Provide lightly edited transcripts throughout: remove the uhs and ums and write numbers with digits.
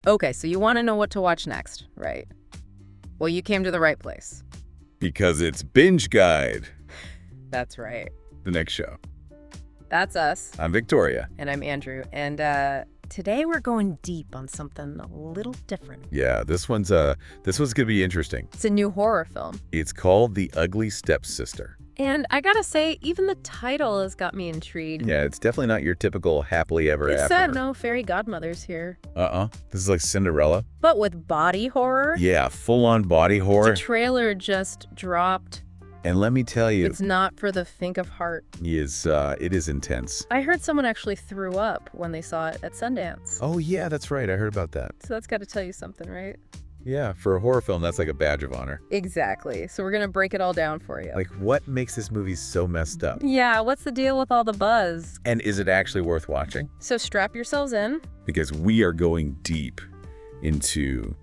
Okay, so you want to know what to watch next, right? Well, you came to the right place. Because it's Binge Guide, That's right. the next show. That's us. I'm Victoria. And I'm Andrew. And today we're going deep on something a little different. Yeah, this one's gonna be interesting. It's a new horror film. It's called The Ugly Stepsister. And I gotta say, even the title has got me intrigued. Yeah, it's definitely not your typical happily ever It after. said no fairy godmothers here. This is like Cinderella. But with body horror? Yeah, full-on body horror. The trailer just dropped. And let me tell you, It's not for the faint of heart. it is intense. I heard someone actually threw up when they saw it at Sundance. Oh yeah, that's right. I heard about that. So that's got to tell you something, right? Yeah, for a horror film, that's like a badge of honor. Exactly. So we're going to break it all down for you. Like, what makes this movie so messed up? Yeah, what's the deal with all the buzz? And is it actually worth watching? So strap yourselves in. Because we are going deep into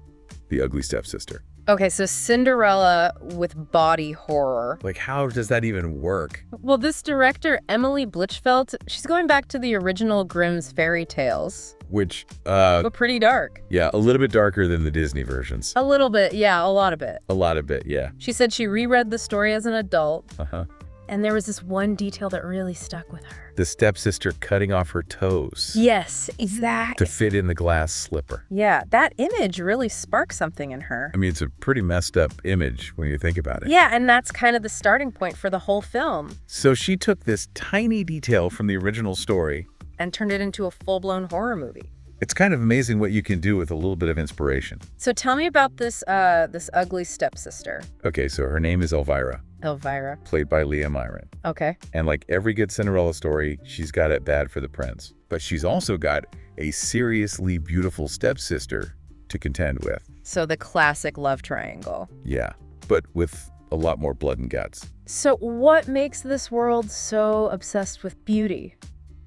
The Ugly Stepsister. Okay, so Cinderella with body horror. Like, how does that even work? Well, this director, Emily Blitchfeld, she's going back to the original Grimm's fairy tales. Which, But pretty dark. yeah, a little bit darker than the Disney versions. A little bit, yeah, a lot of it. A lot of it, yeah. She said she reread the story as an adult, Uh-huh. and there was this one detail that really stuck with her. The stepsister cutting off her toes Yes, to exactly. fit in the glass slipper. Yeah, that image really sparked something in her. I mean, it's a pretty messed up image when you think about it. Yeah, and that's kind of the starting point for the whole film. So she took this tiny detail from the original story. And turned it into a full-blown horror movie. It's kind of amazing what you can do with a little bit of inspiration. So tell me about this ugly stepsister. Okay, so her name is Elvira, Elvira. played by Lea Myron. Okay. And like every good Cinderella story, she's got it bad for the prince. But she's also got a seriously beautiful stepsister to contend with. So the classic love triangle. Yeah, but with a lot more blood and guts. So what makes this world so obsessed with beauty?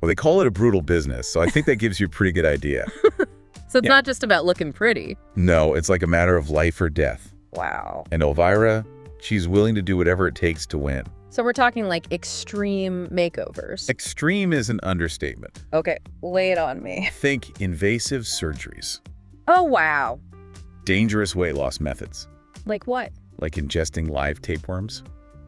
Well, they call it a brutal business, so I think that gives you a pretty good idea. So it's not just about looking pretty. No, it's like a matter of life or death. Wow. And Elvira, she's willing to do whatever it takes to win. So we're talking like extreme makeovers. Extreme is an understatement. Okay, lay it on me. Think invasive surgeries, Oh, wow. dangerous weight loss methods, Like what? like ingesting live tapeworms.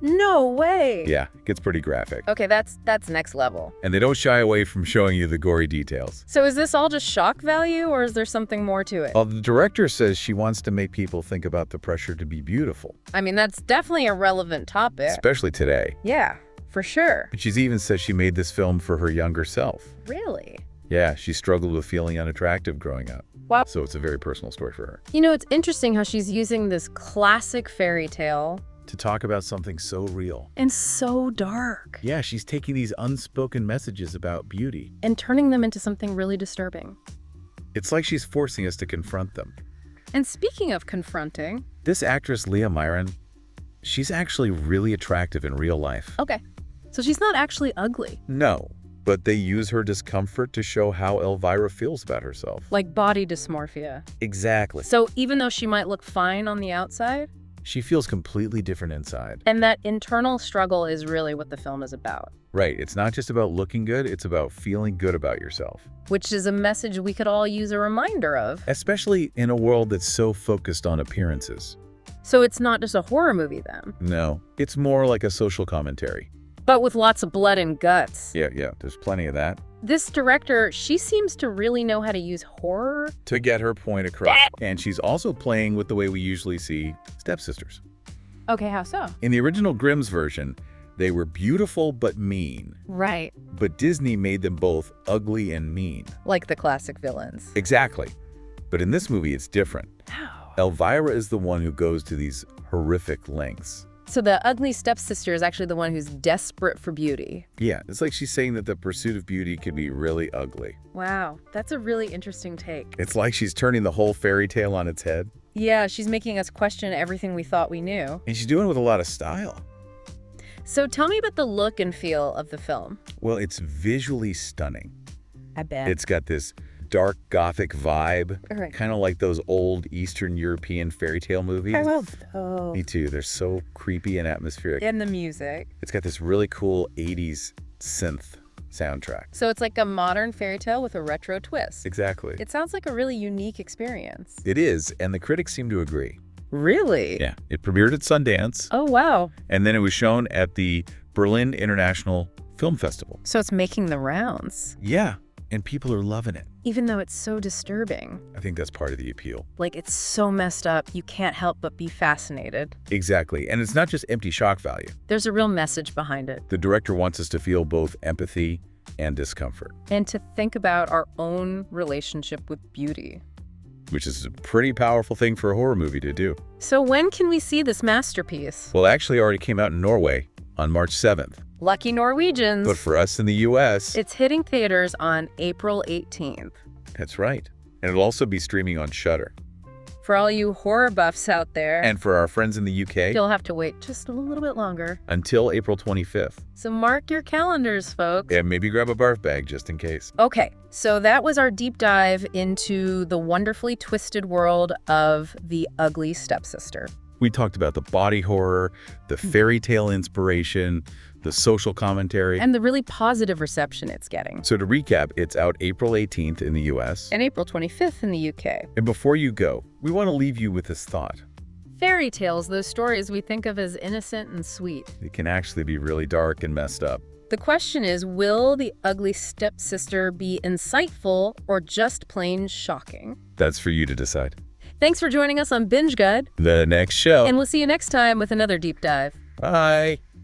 No way. Yeah, it gets pretty graphic. Okay, that's next level. And they don't shy away from showing you the gory details. So is this all just shock value, or is there something more to it? Well, the director says she wants to make people think about the pressure to be beautiful, I mean, that's definitely a relevant topic. especially today. Yeah, for sure. But she's even said she made this film for her younger self. Really? Yeah, she struggled with feeling unattractive growing up. Wow. So it's a very personal story for her. You know, it's interesting how she's using this classic fairy tale. To talk about something so real. And so dark. Yeah, she's taking these unspoken messages about beauty. And turning them into something really disturbing. It's like she's forcing us to confront them. And speaking of confronting... This actress, Lea Myron, she's actually really attractive in real life. Okay, so she's not actually ugly. No, but they use her discomfort to show how Elvira feels about herself. Like body dysmorphia. Exactly. So even though she might look fine on the outside... She feels completely different inside. And that internal struggle is really what the film is about. Right, it's not just about looking good, it's about feeling good about yourself. Which is a message we could all use a reminder of. Especially in a world that's so focused on appearances. So it's not just a horror movie then. No, it's more like a social commentary. But with lots of blood and guts. Yeah, there's plenty of that. This director, she seems to really know how to use horror. To get her point across. And she's also playing with the way we usually see stepsisters. Okay, how so? In the original Grimm's version, they were beautiful but mean. Right. But Disney made them both ugly and mean. Like the classic villains. Exactly. But in this movie, it's different. How? Elvira is the one who goes to these horrific lengths. So the ugly stepsister is actually the one who's desperate for beauty. Yeah, it's like she's saying that the pursuit of beauty can be really ugly. Wow, that's a really interesting take. It's like she's turning the whole fairy tale on its head. Yeah, she's making us question everything we thought we knew. And she's doing it with a lot of style. So tell me about the look and feel of the film. Well, it's visually stunning. I bet. It's got this dark gothic vibe, Right. kind of like those old Eastern European fairy tale movies. I love those. Me too. They're so creepy and atmospheric. And the music. It's got this really cool 80s synth soundtrack. So it's like a modern fairy tale with a retro twist. Exactly. It sounds like a really unique experience. It is, and the critics seem to agree. Really? Yeah. It premiered at Sundance, Oh, wow. and then it was shown at the Berlin International Film Festival. So it's making the rounds, Yeah, and people are loving it. even though it's so disturbing. I think that's part of the appeal. Like, it's so messed up, you can't help but be fascinated. Exactly, and it's not just empty shock value. There's a real message behind it. The director wants us to feel both empathy and discomfort, And to think about our own relationship with beauty. which is a pretty powerful thing for a horror movie to do. So when can we see this masterpiece? Well, it actually already came out in Norway on March 7th. Lucky Norwegians. But for us in the U.S., It's hitting theaters on April 18th. that's right. And it'll also be streaming on Shudder. For all you horror buffs out there, And for our friends in the UK, you'll have to wait just a little bit longer. until April 25th. So mark your calendars, folks. And maybe grab a barf bag just in case. Okay, so that was our deep dive into the wonderfully twisted world of The Ugly Stepsister. We talked about the body horror, the fairy tale inspiration, the social commentary. And the really positive reception it's getting. So to recap, it's out April 18th in the US. And April 25th in the UK. And before you go, we want to leave you with this thought. Fairy tales, those stories we think of as innocent and sweet. It can actually be really dark and messed up. The question is, will The Ugly Stepsister be insightful or just plain shocking? That's for you to decide. Thanks for joining us on Binge Guide, The next show. and we'll see you next time with another deep dive. Bye.